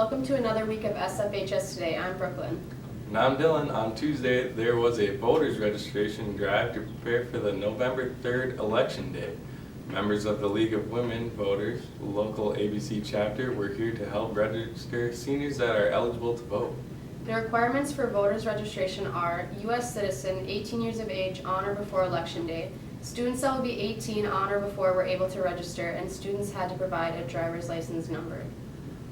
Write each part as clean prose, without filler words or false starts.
Welcome to another week of SFHS Today. I'm Brooklyn. And I'm Dylan. On Tuesday, there was a voters registration drive to prepare for the November 3rd election day. Members of the League of Women Voters, local ABC chapter, were here to help register seniors that are eligible to vote. The requirements for voters registration are U.S. citizen, 18 years of age, on or before election day. Students that will be 18 on or before were able to register, and students had to provide a driver's license number.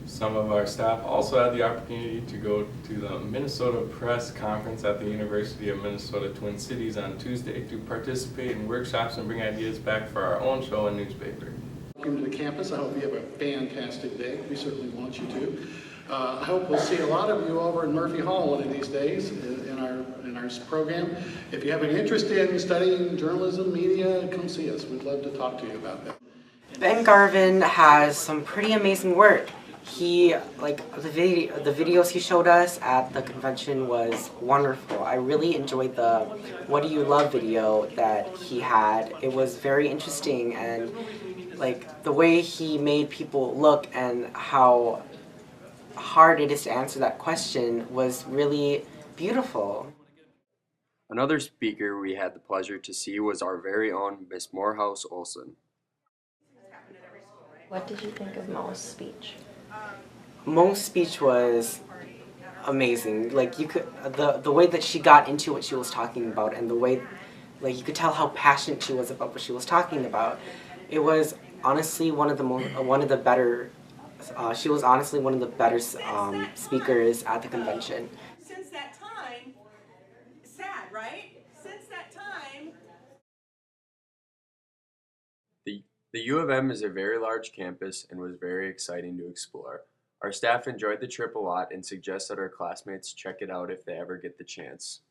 Some of our staff also had the opportunity to go to the Minnesota Press Conference at the University of Minnesota Twin Cities on Tuesday to participate in workshops and bring ideas back for our own show and newspaper. Welcome to the campus. I hope you have a fantastic day. We certainly want you to. I hope we'll see a lot of you over in Murphy Hall one of these days in our program. If you have an interest in studying journalism, media, come see us. We'd love to talk to you about that. Ben Garvin has some pretty amazing work. The videos he showed us at the convention was wonderful. I really enjoyed the "What Do You Love" video that he had. It was very interesting, and the way he made people look and how hard it is to answer that question was really beautiful. Another speaker we had the pleasure to see was our very own Miss Morehouse Olson. What did you think of Mo's speech? Mo's speech was amazing. The way that she got into what she was talking about, and the way you could tell how passionate she was about what she was talking about. It was honestly one of the better speakers at the convention. Since that time, sad, right? Since that time. The U of M is a very large campus and was very exciting to explore. Our staff enjoyed the trip a lot and suggest that our classmates check it out if they ever get the chance.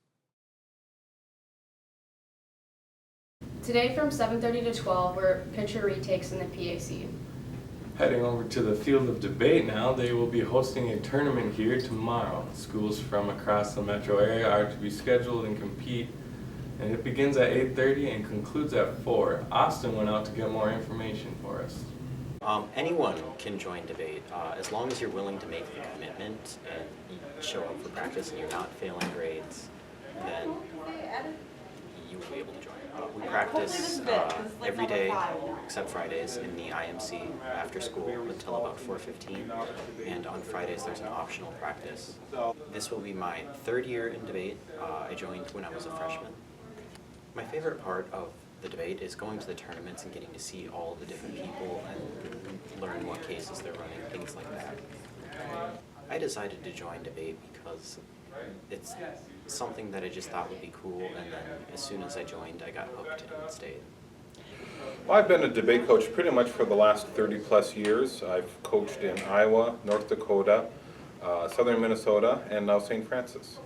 Today from 7:30 to 12 were picture retakes in the PAC. Heading over to the field of debate now, they will be hosting a tournament here tomorrow. Schools from across the metro area are to be scheduled and compete, and it begins at 8:30 and concludes at 4. Austin went out to get more information for us. Anyone can join debate as long as you're willing to make the commitment and you show up for practice and you're not failing grades, then you will be able to join. We practice every day except Fridays in the IMC after school until about 4:15, and on Fridays there's an optional practice. This will be my third year in debate. I joined when I was a freshman. My favorite part of the debate is going to the tournaments and getting to see all the different people and learn what cases they're running, things like that. I decided to join debate because it's something that I just thought would be cool, and then as soon as I joined, I got hooked and stayed. Well, I've been a debate coach pretty much for the last 30 plus years. I've coached in Iowa, North Dakota, Southern Minnesota, and now St. Francis.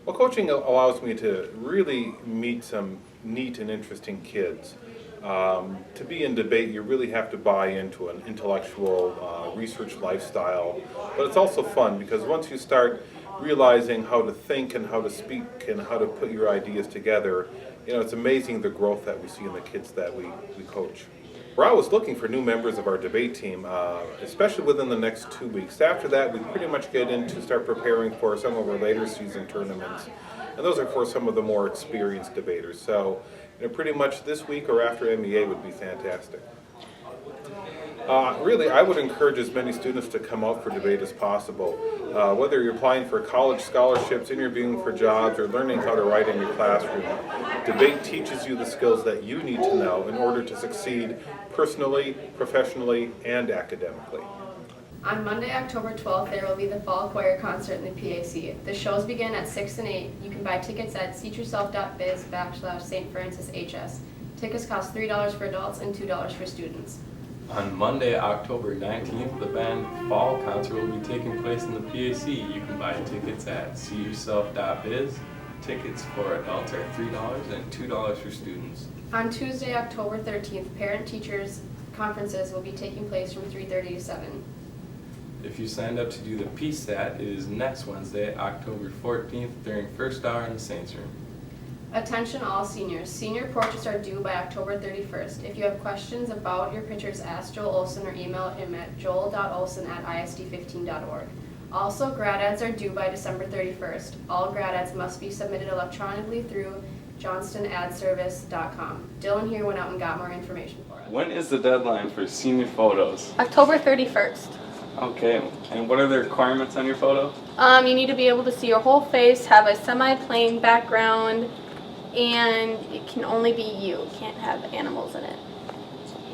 Well, coaching allows me to really meet some neat and interesting kids. To be in debate, you really have to buy into an intellectual research lifestyle, but it's also fun because once you start realizing how to think and how to speak and how to put your ideas together, it's amazing the growth that we see in the kids that we coach. We're always looking for new members of our debate team, especially within the next 2 weeks. After that, we pretty much get into start preparing for some of our later season tournaments. And those are for some of the more experienced debaters. So, pretty much this week or after MEA would be fantastic. Really, I would encourage as many students to come out for debate as possible. Whether you're applying for college scholarships, interviewing for jobs, or learning how to write in your classroom, debate teaches you the skills that you need to know in order to succeed personally, professionally, and academically. On Monday, October 12th, there will be the Fall Choir Concert in the PAC. The shows begin at 6 and 8. You can buy tickets at seatyourself.biz/St. Francis HS. Tickets cost $3 for adults and $2 for students. On Monday, October 19th, the band Fall Concert will be taking place in the PAC. You can buy tickets at seatyourself.biz. Tickets for adults are $3 and $2 for students. On Tuesday, October 13th, parent-teachers conferences will be taking place from 3:30 to 7. If you signed up to do the PSAT, it is next Wednesday, October 14th, during first hour in the Saints Room. Attention all seniors. Senior portraits are due by October 31st. If you have questions about your pictures, ask Joel Olson or email him at joel.olson@isd15.org. Also, grad ads are due by December 31st. All grad ads must be submitted electronically through johnstonadservice.com. Dylan here went out and got more information for us. When is the deadline for senior photos? October 31st. Okay, and what are the requirements on your photo? You need to be able to see your whole face, have a semi-plain background, and it can only be you. It can't have animals in it.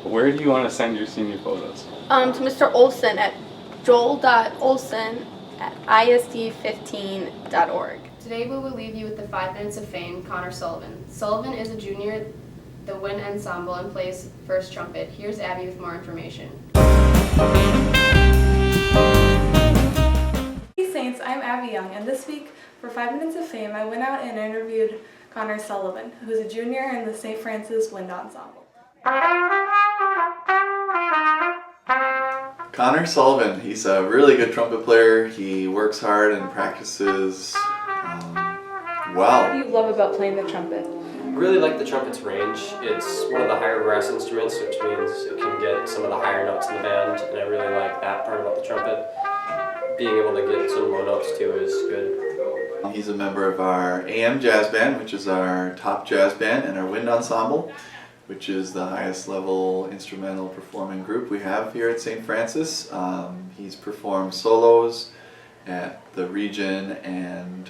Where do you want to send your senior photos? To Mr. Olson at joel.olson@isd15.org. Today we will leave you with the 5 minutes of fame, Connor Sullivan. Sullivan is a junior, the wind ensemble, and plays first trumpet. Here's Abby with more information. Hey Saints, I'm Abby Young, and this week for 5 minutes of fame I went out and interviewed Connor Sullivan, who is a junior in the St. Francis Wind Ensemble. Connor Sullivan, he's a really good trumpet player. He works hard and practices well. What do you love about playing the trumpet? I really like the trumpet's range. It's one of the higher brass instruments, which means it can get some of the higher notes in the band, and I really like that part about the trumpet. Being able to get some low notes too is good. He's a member of our AM Jazz Band, which is our top jazz band, and our wind ensemble, which is the highest level instrumental performing group we have here at St. Francis. He's performed solos at the region and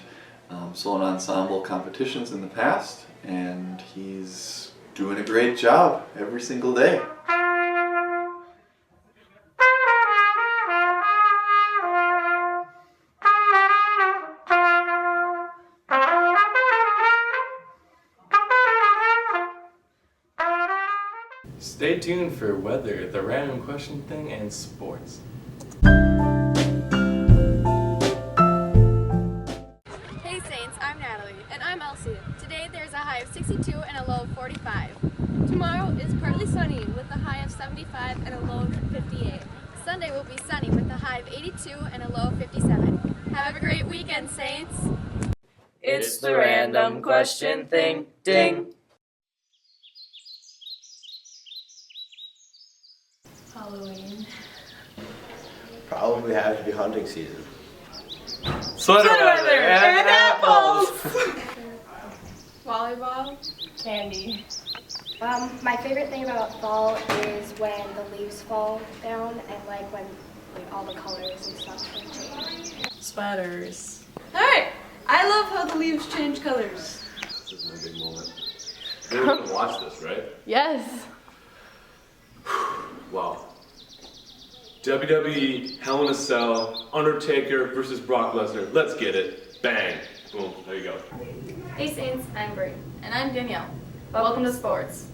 solo ensemble competitions in the past, and he's doing a great job every single day. Stay tuned for weather, the random question thing, and sports. Hey Saints, I'm Natalie. And I'm Elsie. Today there's a high of 62 and a low of 45. Tomorrow is partly sunny with a high of 75 and a low of 58. Sunday will be sunny with a high of 82 and a low of 57. Have a great weekend, Saints! It's the random question thing, ding! Halloween. Probably has to be hunting season. Sweater weather and apples! Volleyball. Candy. My favorite thing about fall is when the leaves fall down and when all the colors and stuff change. Sweaters. Alright! I love how the leaves change colors. This is my big moment. You're gonna watch this, right? Yes. Wow. WWE, Hell in a Cell, Undertaker versus Brock Lesnar. Let's get it. Bang. Boom. There you go. Hey Saints, I'm Brie. And I'm Danielle. Welcome to sports.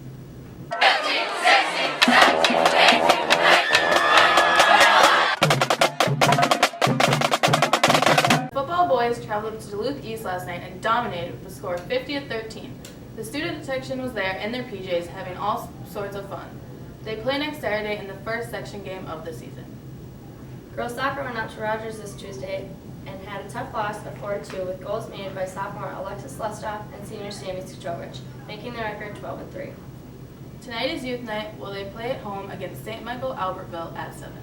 Football boys traveled to Duluth East last night and dominated with a score of 50-13. The student section was there in their PJs having all sorts of fun. They play next Saturday in the first section game of the season. Girls soccer went out to Rogers this Tuesday and had a tough loss of 4-2 with goals made by sophomore Alexis Lestoff and senior Sammy Skachovich, making the record 12-3. Tonight is youth night, where they play at home against St. Michael Albertville at 7.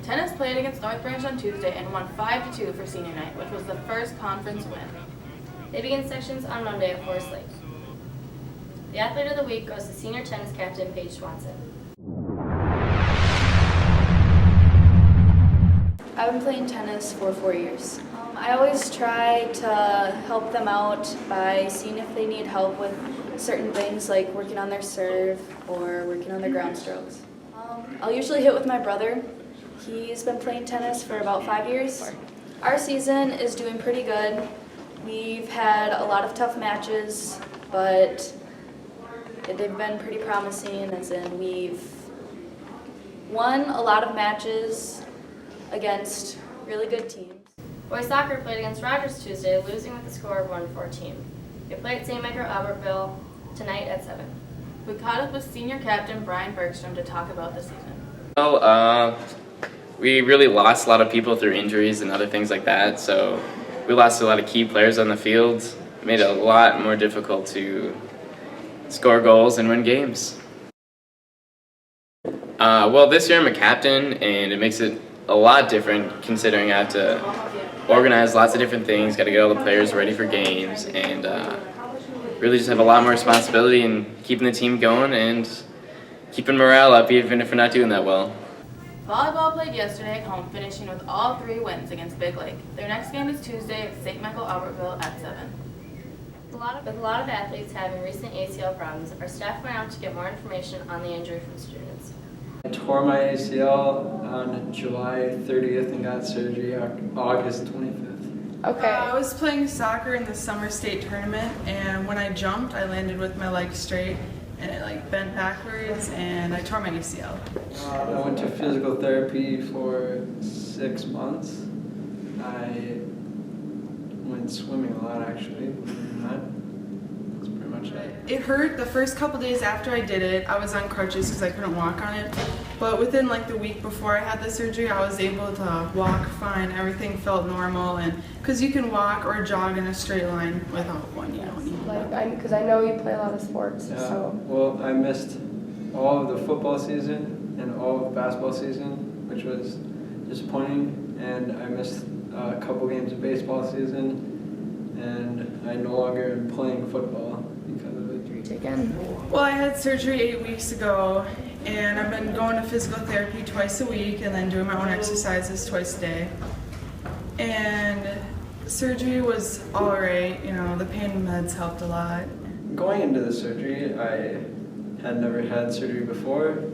Tennis played against North Branch on Tuesday and won 5-2 for senior night, which was the first conference win. They begin sections on Monday at Forest Lake. The athlete of the week goes to senior tennis captain Paige Swanson. I've been playing tennis for 4 years. I always try to help them out by seeing if they need help with certain things like working on their serve or working on their ground strokes. I'll usually hit with my brother. He's been playing tennis for about 5 years. Our season is doing pretty good. We've had a lot of tough matches, but they've been pretty promising, as in we've won a lot of matches against really good teams. Boys soccer played against Rogers Tuesday, losing with a score of 1-14. They play at St. Michael Albertville tonight at 7. We caught up with senior captain Brian Bergstrom to talk about the season. Well, we really lost a lot of people through injuries and other things like that, so we lost a lot of key players on the field. made it a lot more difficult to score goals and win games. Well, this year I'm a captain, and it makes it a lot different considering I have to organize lots of different things, got to get all the players ready for games, and really just have a lot more responsibility in keeping the team going and keeping morale up even if we're not doing that well. Volleyball played yesterday at home, finishing with all 3 wins against Big Lake. Their next game is Tuesday at St. Michael Albertville at 7. With a lot of athletes having recent ACL problems, our staff went out to get more information on the injury from students. I tore my ACL on July 30th and got surgery August 25th. Okay. I was playing soccer in the summer state tournament, and when I jumped, I landed with my leg straight, and it like bent backwards, and I tore my ACL. I went to physical therapy for 6 months. I went swimming a lot, actually, believe it or not. That's pretty much it. It hurt the first couple days after I did it. I was on crutches because I couldn't walk on it. But within like the week before I had the surgery, I was able to walk fine. Everything felt normal, and because you can walk or jog in a straight line without one, you know. Because I know you play a lot of sports, Yeah. so. Well, I missed all of the football season and all of basketball season, which was disappointing, and I missed a couple games of baseball season, and I no longer am playing football because of it. Again. Well, I had surgery 8 weeks ago, and I've been going to physical therapy twice a week and then doing my own exercises twice a day. And surgery was alright, you know, the pain meds helped a lot. Going into the surgery, I had never had surgery before,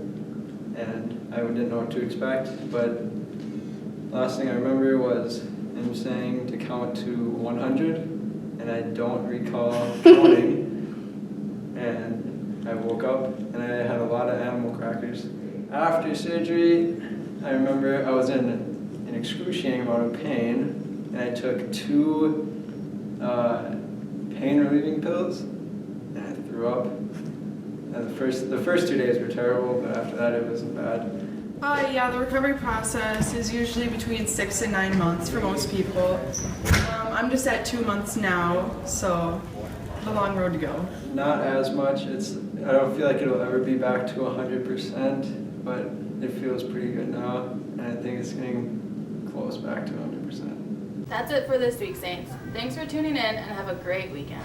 and I didn't know what to expect, but last thing I remember was him saying to count to 100, and I don't recall counting, and I woke up and I had a lot of animal crackers. After surgery, I remember I was in an excruciating amount of pain, and I took 2 pain-relieving pills, and I threw up. And the first 2 days were terrible, but after that it wasn't bad. Yeah, the recovery process is usually between 6 and 9 months for most people. I'm just at 2 months now, so a long road to go. Not as much. I don't feel like it'll ever be back to 100%, but it feels pretty good now, and I think it's getting close back to 100%. That's it for this week, Saints. Thanks for tuning in, and have a great weekend.